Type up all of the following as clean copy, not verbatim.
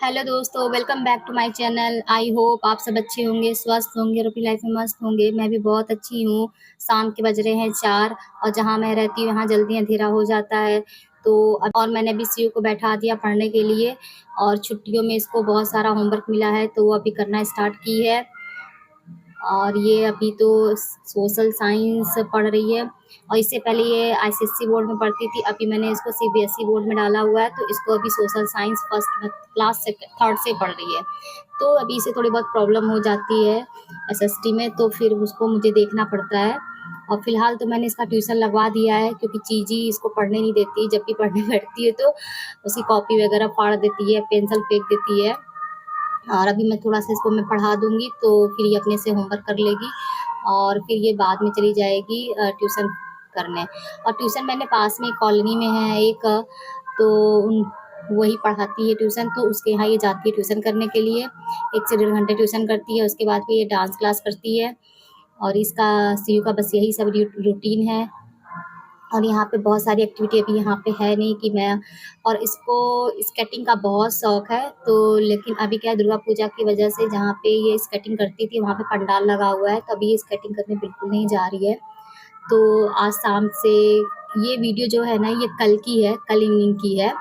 Hello दोस्तों, welcome back to my channel. I hope आप सब अच्छे होंगे, स्वस्थ होंगे और अपनी लाइफ में मस्त होंगे। मैं भी बहुत अच्छी हूँ। शाम के बज रहे हैं 4 और जहाँ मैं रहती हूँ वहाँ जल्दी अंधेरा हो जाता है। तो अब और मैंने अभी सीयू को बैठा दिया पढ़ने के लिए और छुट्टियों में इसको बहुत सारा होमवर्क मिला है तो वो अभी करना स्टार्ट की है। और ये अभी तो सोशल साइंस पढ़ रही है और इससे पहले ये आईसीएसई बोर्ड में पढ़ती थी। अभी मैंने इसको सीबीएसई बोर्ड में डाला हुआ है तो इसको अभी सोशल साइंस फर्स्ट क्लास से थर्ड से पढ़ रही है। तो अभी इसे थोड़ी बहुत प्रॉब्लम हो जाती है एसएसटी में, तो फिर उसको मुझे देखना पड़ता है। और फिलहाल तो मैंने इसका ट्यूशन लगवा दिया है क्योंकि चीजी इसको पढ़ने नहीं देती। जब भी पढ़ने बैठती है तो उसकी कॉपी वगैरह फाड़ देती है, पेंसिल फेंक देती है। और अभी मैं थोड़ा सा इसको मैं पढ़ा दूंगी तो फिर ये अपने से होमवर्क कर लेगी और फिर ये बाद में चली जाएगी ट्यूशन करने। और ट्यूशन मैंने पास में कॉलोनी में है एक, तो वही पढ़ाती है ट्यूशन। तो उसके यहाँ ये जाती है ट्यूशन करने के लिए, 1 से 1.5 घंटे ट्यूशन करती है। उसके बाद फिर ये डांस क्लास करती है और इसका सीयू का बस यही सब रूटीन है। और यहाँ पे बहुत सारी एक्टिविटी अभी यहाँ पे है नहीं कि मैं, और इसको स्केटिंग का बहुत शौक है। तो लेकिन अभी क्या है, दुर्गा पूजा की वजह से जहाँ पे ये स्केटिंग करती थी वहाँ पे पंडाल लगा हुआ है तो अभी ये स्केटिंग करने बिल्कुल नहीं जा रही है। तो आज शाम से ये वीडियो जो है ना ये कल की है, कल इवनिंग की है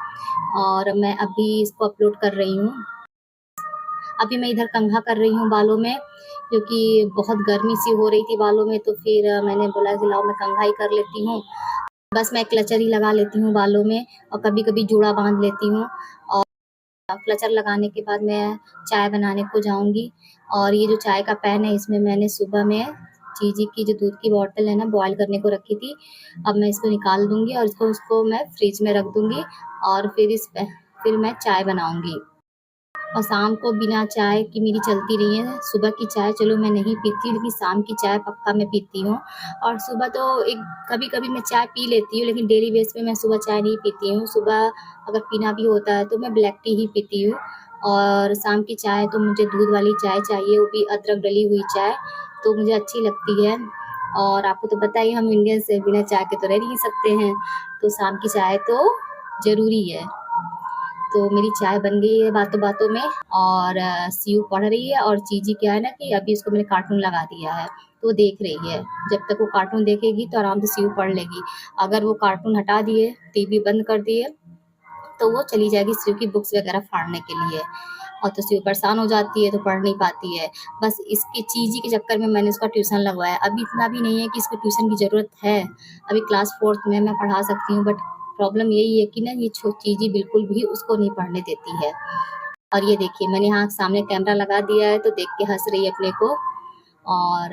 और मैं अभी इसको अपलोड कर रही हूँ। अभी मैं इधर कंघा कर रही हूँ बालों में क्योंकि बहुत गर्मी सी हो रही थी बालों में, तो फिर मैंने बोला कि लाओ मैं कंघा ही कर लेती हूँ। बस मैं क्लचर ही लगा लेती हूँ बालों में और कभी-कभी जूड़ा बांध लेती हूँ। और क्लचर लगाने के बाद मैं चाय बनाने को जाऊँगी। और ये जो चाय का पैन है इसमें मैंने सुबह में चीज़ी की जो दूध की बॉटल है ना बॉयल करने को रखी थी। अब मैं इसको निकाल दूँगी और उसको मैं फ्रिज में रख दूँगी और फिर मैं चाय बनाऊँगी। और शाम को बिना चाय की मेरी चलती नहीं है। सुबह की चाय चलो मैं नहीं पीती लेकिन शाम की चाय पक्का मैं पीती हूँ। और सुबह तो एक कभी-कभी मैं चाय पी लेती हूँ लेकिन डेली बेस पे मैं सुबह चाय नहीं पीती हूँ। सुबह अगर पीना भी होता है तो मैं ब्लैक टी ही पीती हूँ। और शाम की चाय तो मुझे दूध वाली चाय चाहिए, वो भी अदरक डली हुई चाय, तो मुझे अच्छी लगती है। और आपको तो पता ही है हम इंडियंस हैं, बिना चाय के तो रह नहीं सकते हैं। तो शाम की चाय तो ज़रूरी है। तो मेरी चाय बन गई है बातों-बातों में। और सीयू पढ़ रही है और चीज़ी क्या है ना कि अभी उसको मैंने कार्टून लगा दिया है, तो वो देख रही है। जब तक वो कार्टून देखेगी तो आराम से सीयू पढ़ लेगी। अगर वो कार्टून हटा दिए, टीवी बंद कर दिए, तो वो चली जाएगी सीयू की बुक्स वगैरह फाड़ने के लिए। और तो सीयू परेशान हो जाती है तो पढ़ नहीं पाती है। बस इसकी चीज़ी के चक्कर में मैंने उसका ट्यूशन लगवाया। अभी इतना भी नहीं है कि इसको ट्यूशन की ज़रूरत है। अभी क्लास 4th में मैं पढ़ा सकती हूँ, बट प्रॉब्लम यही है कि ना ये चीज़ी बिल्कुल भी उसको नहीं पढ़ने देती है। और ये देखिए मैंने यहाँ सामने कैमरा लगा दिया है तो देख के हँस रही है अपने को। और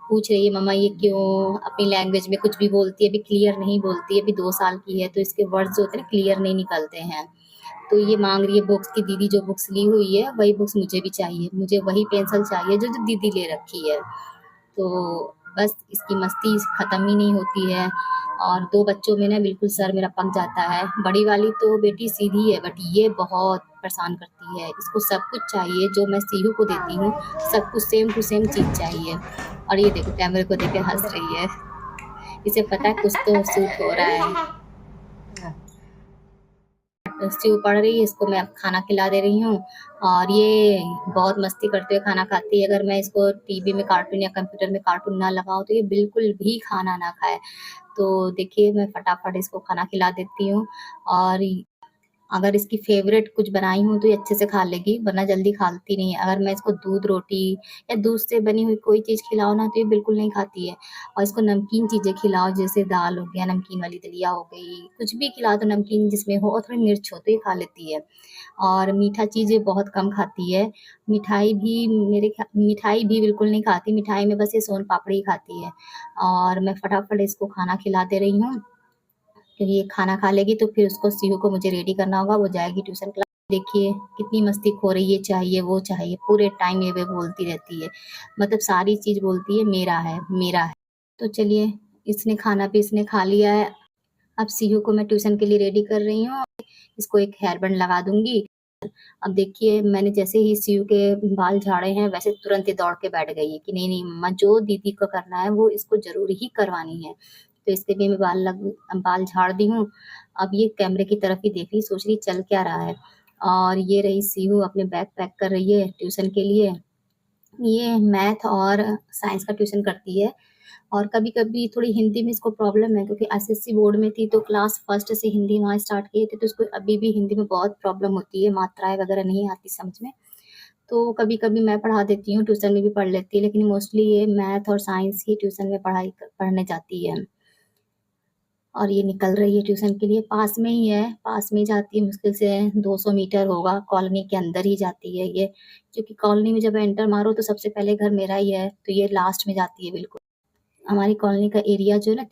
पूछ रही है मम्मा ये क्यों अपनी लैंग्वेज में कुछ भी बोलती है, अभी क्लियर नहीं बोलती है। अभी 2 साल की है तो इसके वर्ड्स जो होते हैं ना क्लियर नहीं निकलते हैं। तो ये माँग रही है बुक्स कि दीदी जो बुक्स ली हुई है वही बुक्स मुझे भी चाहिए, मुझे वही पेंसिल चाहिए जो दीदी ले रखी है। तो बस इसकी मस्ती ख़त्म ही नहीं होती है। और 2 बच्चों में ना बिल्कुल सर मेरा पक जाता है। बड़ी वाली तो बेटी सीधी है बट ये बहुत परेशान करती है। इसको सब कुछ चाहिए जो मैं सीयू को देती हूँ, सब कुछ सेम टू सेम चीज़ चाहिए। और ये देखो कैमरे को देख के हँस रही है। इसे पता है कुछ तो सूट हो रहा है। स्टीव पढ़ रही है, इसको मैं अब खाना खिला दे रही हूँ। और ये बहुत मस्ती करते हुए खाना खाती है। अगर मैं इसको टीवी में कार्टून या कंप्यूटर में कार्टून ना लगाऊँ तो ये बिल्कुल भी खाना ना खाए। तो देखिए मैं फटाफट इसको खाना खिला देती हूँ। और अगर इसकी फ़ेवरेट कुछ बनाई हूँ तो ये अच्छे से खा लेगी, वरना जल्दी खाती नहीं है। अगर मैं इसको दूध रोटी या दूध से बनी हुई कोई चीज़ खिलाऊँ ना तो ये बिल्कुल नहीं खाती है। और इसको नमकीन चीज़ें खिलाओ जैसे दाल हो गया, नमकीन वाली दलिया हो गई, कुछ भी खिलाओ तो नमकीन जिसमें हो और थोड़ी मिर्च हो तो ये खा लेती है। और मीठा चीज़ें बहुत कम खाती है। मिठाई भी बिल्कुल नहीं खाती, मिठाई में बस ये सोन पापड़ी खाती है। और मैं फटाफट इसको खाना खिला दे रही हूँ। क्योंकि ये खाना खा लेगी तो फिर उसको सीयू को मुझे रेडी करना होगा, वो जाएगी ट्यूशन क्लास। देखिए कितनी मस्ती खो रही है, चाहिए वो चाहिए, पूरे टाइम ये वे बोलती रहती है। मतलब सारी चीज़ बोलती है मेरा है, मेरा है। तो चलिए इसने खाना भी इसने खा लिया है। अब सीयू को मैं ट्यूशन के लिए रेडी कर रही हूँ। इसको एक हेयर बैंड लगा दूँगी। अब देखिए मैंने जैसे ही सीयू के बाल झाड़े हैं वैसे तुरंत ही दौड़ के बैठ गई है कि नहीं मम्मा जो दीदी को करना है वो इसको ज़रूर ही करवानी है। तो इसके लिए मैं बाल झाड़ दी हूँ। अब ये कैमरे की तरफ ही देख रही, सोच रही चल क्या रहा है। और ये रही सीहू अपने बैग पैक कर रही है ट्यूशन के लिए। ये मैथ और साइंस का ट्यूशन करती है और कभी-कभी थोड़ी हिंदी में इसको प्रॉब्लम है क्योंकि एसएससी बोर्ड में थी तो क्लास फर्स्ट से हिंदी वहाँ स्टार्ट किए थे तो इसको अभी भी हिंदी में बहुत प्रॉब्लम होती है, मात्राएँ वगैरह नहीं आती समझ में। तो कभी-कभी मैं पढ़ा देती हूँ, ट्यूशन में भी पढ़ लेती है, लेकिन मोस्टली ये मैथ और साइंस ही ट्यूशन में पढ़ने जाती है। और ये निकल रही है ट्यूशन के लिए, पास में ही है, पास में ही जाती है, मुश्किल से 200 मीटर होगा, कॉलोनी के अंदर ही जाती है ये, क्योंकि कॉलोनी में जब एंटर मारो तो सबसे पहले घर मेरा ही है, तो ये लास्ट में जाती है बिल्कुल। हमारी कॉलोनी का एरिया जो है ना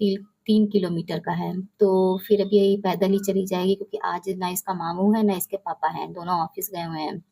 3 किलोमीटर का है, तो फिर अब ये पैदल ही चली जाएगी क्योंकि आज ना इसका मामू है, ना इसके पापा हैं, दोनों ऑफ़िस गए हुए हैं।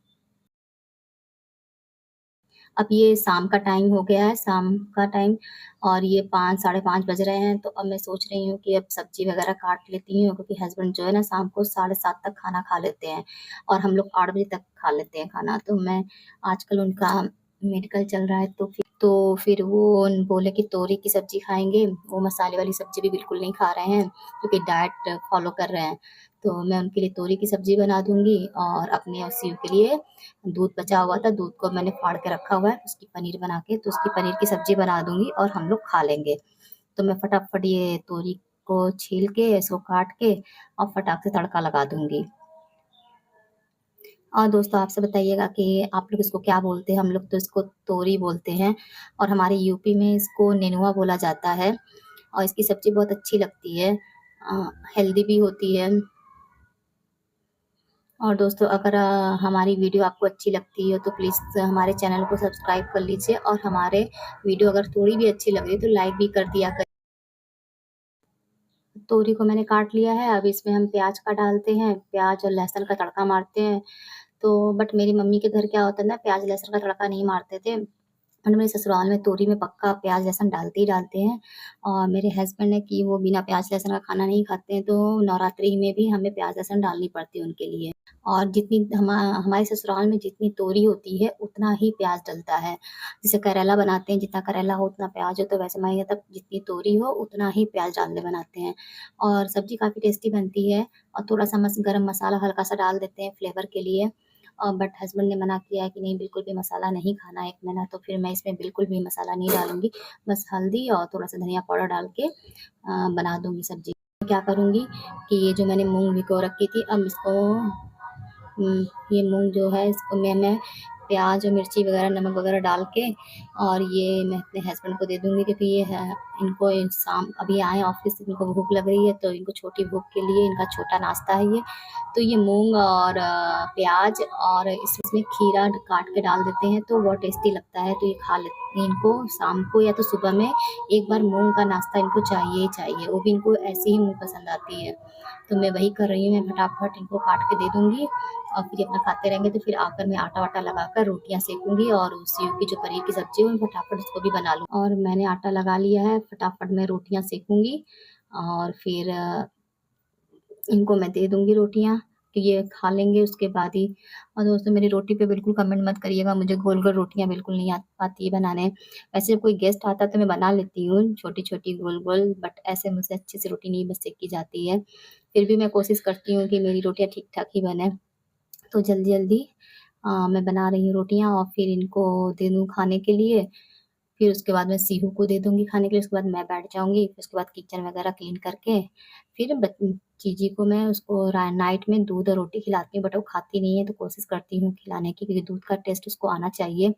अब ये शाम का टाइम हो गया है, शाम का टाइम और ये 5 साढ़े 5 बज रहे हैं, तो अब मैं सोच रही हूँ कि अब सब्ज़ी वग़ैरह काट लेती हूँ क्योंकि हस्बैंड जो है ना शाम को साढ़े 7 तक खाना खा लेते हैं और हम लोग 8 बजे तक खा लेते हैं खाना। तो मैं आजकल उनका मेडिकल चल रहा है तो फिर वो बोले कि तोरी की सब्ज़ी खाएँगे, वो मसाले वाली सब्ज़ी भी बिल्कुल नहीं खा रहे हैं क्योंकि डाइट फ़ॉलो कर रहे हैं। तो मैं उनके लिए तोरी की सब्ज़ी बना दूँगी और अपने और शिव के लिए दूध बचा हुआ था, दूध को मैंने फाड़ के रखा हुआ है, उसकी पनीर बना के तो उसकी पनीर की सब्ज़ी बना दूँगी और हम लोग खा लेंगे। तो मैं फटाफट ये तोरी को छील के, इसको काट के और फटाक से तड़का लगा दूँगी। और दोस्तों आपसे बताइएगा कि आप लोग इसको क्या बोलते हैं? हम लोग तो इसको तोरी बोलते हैं और हमारे यूपी में इसको नेनुआ बोला जाता है और इसकी सब्ज़ी बहुत अच्छी लगती है। हेल्दी भी होती है। और दोस्तों अगर हमारी वीडियो आपको अच्छी लगती है तो प्लीज़ हमारे चैनल को सब्सक्राइब कर लीजिए और हमारे वीडियो अगर थोड़ी भी अच्छी लगे तो लाइक भी कर दिया करें। तोरी को मैंने काट लिया है, अब इसमें हम प्याज़ का डालते हैं, प्याज़ और लहसुन का तड़का मारते हैं। तो बट मेरी मम्मी के घर क्या होता है ना प्याज़ लहसुन का तड़का नहीं मारते थे। और मेरे ससुराल में तोरी में पक्का प्याज़ लहसुन डालते ही डालते हैं और मेरे हस्बैंड है कि वो बिना प्याज़ लहसुन का खाना नहीं खाते हैं, तो नवरात्रि में भी हमें प्याज़ लहसुन डालनी पड़ती है उनके लिए। और जितनी हमारे ससुराल में जितनी तोरी होती है, उतना ही प्याज़ डलता है। जैसे करेला बनाते हैं, जितना करेला हो उतना प्याज़ हो, तो वैसे हमारे यहाँ तब जितनी तोरी हो उतना ही प्याज़ डाल के बनाते हैं। और सब्ज़ी काफ़ी टेस्टी बनती है और थोड़ा-सा गरम मसाला हल्का-सा डाल देते हैं फ्लेवर के लिए। बट हस्बैंड ने मना किया है कि नहीं बिल्कुल भी मसाला नहीं खाना 1 महीना, तो फिर मैं इसमें बिल्कुल भी मसाला नहीं डालूँगी। बस हल्दी और थोड़ा-सा धनिया पाउडर डाल के बना दूँगी सब्ज़ी। क्या करूँगी कि ये जो मैंने मूँग भिगो रखी थी, अब इसको ये मूँग जो है इसको मैं प्याज़ और मिर्ची वग़ैरह नमक वग़ैरह डाल के और ये मैं अपने हस्बैंड को दे दूँगी क्योंकि ये है इनको शाम अभी आए ऑफ़िस से, इनको भूख लग रही है तो इनको छोटी भूख के लिए इनका छोटा नाश्ता है ये। तो ये मूँग और प्याज़ और इसमें खीरा काट के डाल देते हैं तो बहुत टेस्टी लगता है, तो ये खा लेते हैं। इनको शाम को या तो सुबह में एक बार मूँग का नाश्ता इनको चाहिए ही चाहिए, वो भी इनको ऐसे ही मूँग पसंद आती है। तो मैं वही कर रही हूँ, मैं फटाफट इनको काट के दे दूँगी और फिर ये अपना खाते रहेंगे, तो फिर आकर मैं आटा-वाटा लगाकर रोटियाँ सेकूँगी और उस सेव की जो पनीर की सब्ज़ी है, मैं फटाफट उसको भी बना लूँ। और मैंने आटा लगा लिया है, फटाफट मैं रोटियाँ सेकूँगी और फिर इनको मैं दे दूँगी रोटियाँ, कि ये खा लेंगे उसके बाद ही। और दोस्तों मेरी रोटी पे बिल्कुल कमेंट मत करिएगा, मुझे गोल-गोल रोटियाँ बिल्कुल नहीं आती है बनाने। वैसे जब कोई गेस्ट आता है तो मैं बना लेती हूँ छोटी-छोटी गोल-गोल, बट ऐसे मुझसे अच्छे से रोटी नहीं बस सेकी जाती है। फिर भी मैं कोशिश करती हूँ कि मेरी रोटियाँ ठीक-ठाक ही बने। तो जल्दी-जल्दी मैं बना रही हूँ रोटियाँ और फिर इनको दे दूँ खाने के लिए। फिर उसके बाद मैं सीहू को दे दूँगी खाने के लिए, उसके बाद मैं बैठ जाऊँगी, फिर उसके बाद किचन वगैरह क्लीन करके फिर जीजी को मैं उसको नाइट में दूध और रोटी खिलाती हूँ, बट वो खाती नहीं है, तो कोशिश करती हूँ खिलाने की क्योंकि दूध का टेस्ट उसको आना चाहिए,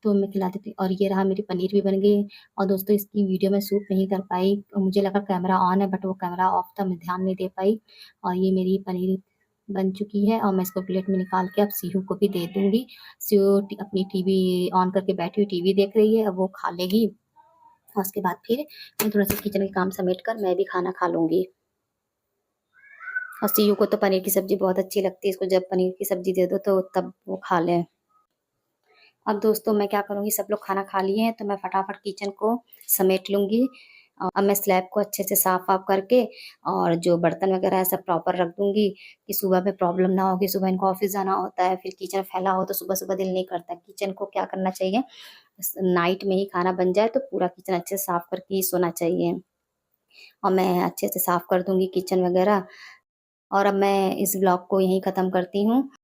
तो मैं खिला देती हूँ। और ये रहा मेरी पनीर भी बन गई और दोस्तों इसकी वीडियो मैं शूट नहीं कर पाई, मुझे लगा कैमरा ऑन है बट वो कैमरा ऑफ था, मैं ध्यान नहीं दे पाई और ये मेरी पनीर बन चुकी है और मैं इसको प्लेट में निकाल के अब सीहू को भी दे दूँगी। सीहू अपनी टीवी ऑन करके बैठी हुई टीवी देख रही है, अब वो खा लेगी और उसके बाद फिर मैं थोड़ा-सा किचन के काम समेट कर मैं भी खाना खा लूँगी। और सीयू को तो पनीर की सब्ज़ी बहुत अच्छी लगती है, इसको जब पनीर की सब्ज़ी दे दो तो तब वो खा ले। अब दोस्तों मैं क्या करूँगी, सब लोग खाना खा लिए हैं तो मैं फटाफट किचन को समेट लूँगी। अब मैं स्लैब को अच्छे से साफ-वाफ करके और जो बर्तन वगैरह है सब प्रॉपर रख दूँगी कि सुबह में प्रॉब्लम ना हो कि सुबह इनको ऑफ़िस जाना होता है, फिर किचन फैला हो तो सुबह-सुबह दिल नहीं करता। किचन को क्या करना चाहिए, नाइट में ही खाना बन जाए तो पूरा किचन अच्छे से साफ करके ही सोना चाहिए। और मैं अच्छे से साफ कर दूँगी किचन वगैरह और अब मैं इस ब्लॉग को यहीं ख़त्म करती हूँ।